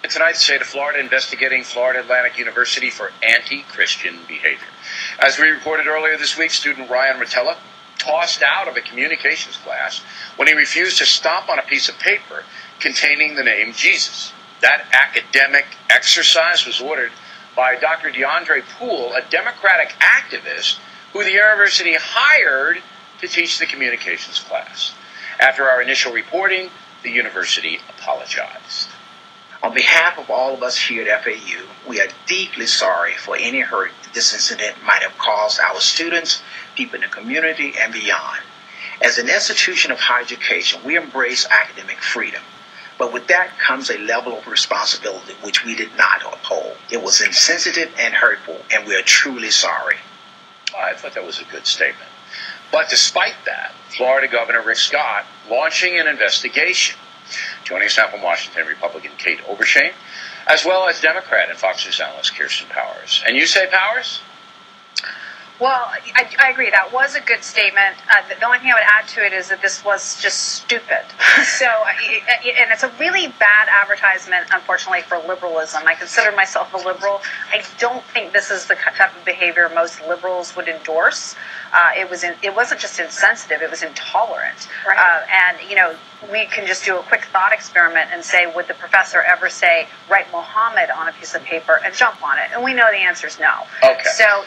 Tonight's State of Florida investigating Florida Atlantic University for anti-Christian behavior. As we reported earlier this week, student Ryan Rotella tossed out of a communications class when he refused to stomp on a piece of paper containing the name Jesus. That academic exercise was ordered by Dr. DeAndre Poole, a Democratic activist who the university hired to teach the communications class. After our initial reporting, the university apologized. On behalf of all of us here at FAU, we are deeply sorry for any hurt this incident might have caused our students, people in the community, and beyond. As an institution of higher education, we embrace academic freedom. But with that comes a level of responsibility which we did not uphold. It was insensitive and hurtful, and we are truly sorry. I thought that was a good statement. But despite that, Florida Governor Rick Scott launching an investigation. Joining us now from Washington, Republican Kate Obershane, as well as Democrat and Fox News analyst Kirsten Powers. And you say, Powers? Well, I agree. That was a good statement. The only thing I would add to it is that this was just stupid. And it's a really bad advertisement, unfortunately, for liberalism. I consider myself a liberal. I don't think this is the type of behavior most liberals would endorse. It wasn't just insensitive; it was intolerant. Right. And we can just do a quick thought experiment and say, would the professor ever say, "Write Muhammad on a piece of paper and jump on it"? And we know the answer is no. Okay. So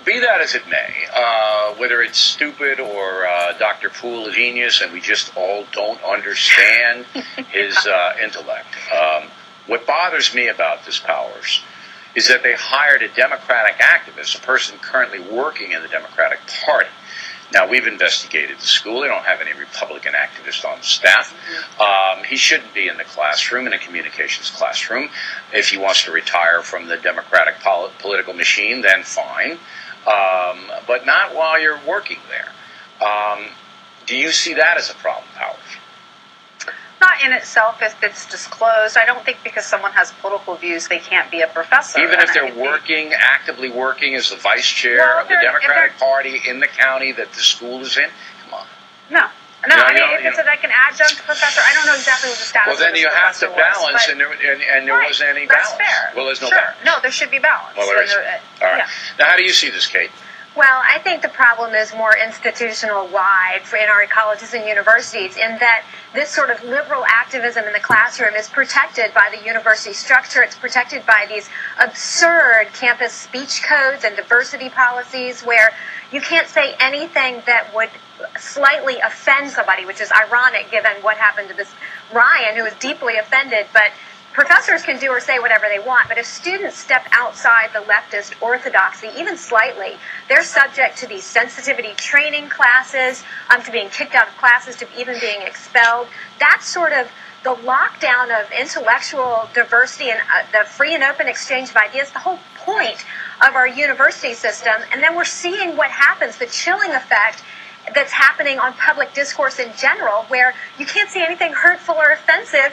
be that as it may, whether it's stupid or Dr. Poole a genius and we just all don't understand his intellect. What bothers me about this, Powers, is that they hired a Democratic activist, a person currently working in the Democratic Party. Now, we've investigated the school. They don't have any Republican activists on the staff. He shouldn't be in the classroom, in a communications classroom. If he wants to retire from the Democratic political machine, then fine. But not while you're working there. Do you see that as a problem, Powers? Not in itself if it's disclosed. I don't think because someone has political views they can't be a professor. Even if they're actively working as the vice chair of the Democratic Party in the county that the school is in? Come on. No. If it's like an adjunct professor, I don't know exactly what the status of this professor was. Well, then you have to balance, and there wasn't any balance. That's fair. Well, there's no balance. No, there should be balance. Well, there is. All right. Yeah. Now, how do you see this, Kate? Well, I think the problem is more institutional-wide in our colleges and universities in that this sort of liberal activism in the classroom is protected by the university structure. It's protected by these absurd campus speech codes and diversity policies where you can't say anything that would slightly offend somebody, which is ironic given what happened to this Ryan, who was deeply offended, but professors can do or say whatever they want, but if students step outside the leftist orthodoxy, even slightly, they're subject to these sensitivity training classes, to being kicked out of classes, to even being expelled. That's sort of the lockdown of intellectual diversity and the free and open exchange of ideas, the whole point of our university system. And then we're seeing what happens, the chilling effect that's happening on public discourse in general, where you can't say anything hurtful or offensive.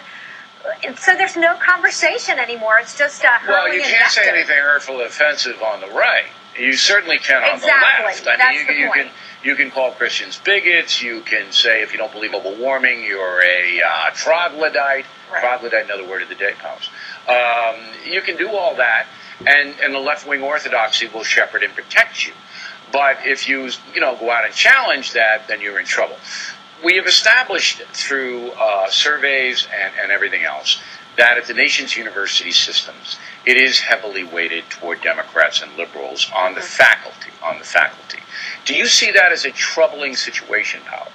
So there's no conversation anymore. It's just well, you can't say anything hurtful or offensive on the right. You certainly can on the left. You can call Christians bigots. You can say if you don't believe global warming, you're a troglodyte. Right. Troglodyte, another word of the day, Powers. You can do all that, and the left-wing orthodoxy will shepherd and protect you. But if you go out and challenge that, then you're in trouble. We have established through surveys and everything else that at the nation's university systems, it is heavily weighted toward Democrats and liberals on the faculty. Do you see that as a troubling situation, Powers?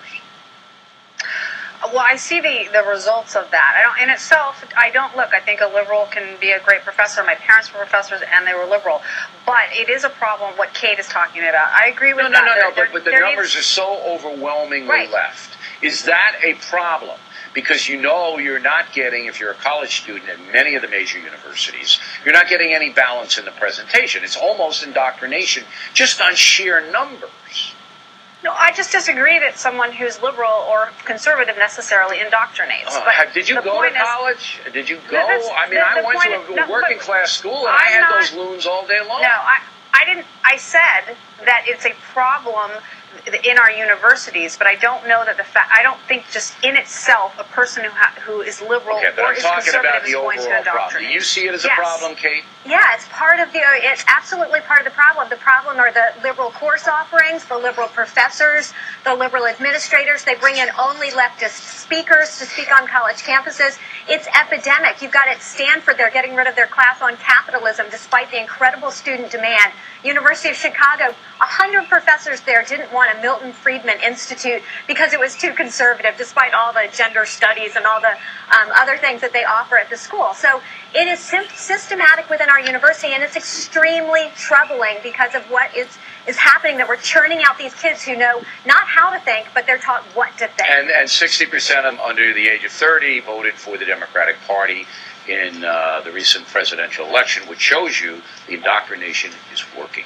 Well, I see the results of that. I think a liberal can be a great professor. My parents were professors, and they were liberal. But it is a problem what Kate is talking about. I agree with that. But the numbers are so overwhelmingly left. Is that a problem? Because you're not getting, if you're a college student at many of the major universities, you're not getting any balance in the presentation. It's almost indoctrination just on sheer numbers. No, I just disagree that someone who's liberal or conservative necessarily indoctrinates. Did you go to college? Did you go? I went to a working class school, and I had those loons all day long. No, I didn't. I said that it's a problem in our universities, but I don't know that I don't think just in itself a person who is liberal or is conservative is going to indoctrinate. Do you see it as a problem, Kate? Yeah, it's absolutely part of the problem. The problem are the liberal course offerings, the liberal professors, the liberal administrators. They bring in only leftist speakers to speak on college campuses. It's epidemic. You've got at Stanford, they're getting rid of their class on capitalism despite the incredible student demand. University of Chicago, 100 professors there didn't want a Milton Friedman Institute because it was too conservative, despite all the gender studies and all the other things that they offer at the school. So it is systematic within our university, and it's extremely troubling because of what is happening, that we're churning out these kids who know not how to think, but they're taught what to think. And 60% of them under the age of 30 voted for the Democratic Party in the recent presidential election, which shows you the indoctrination is working.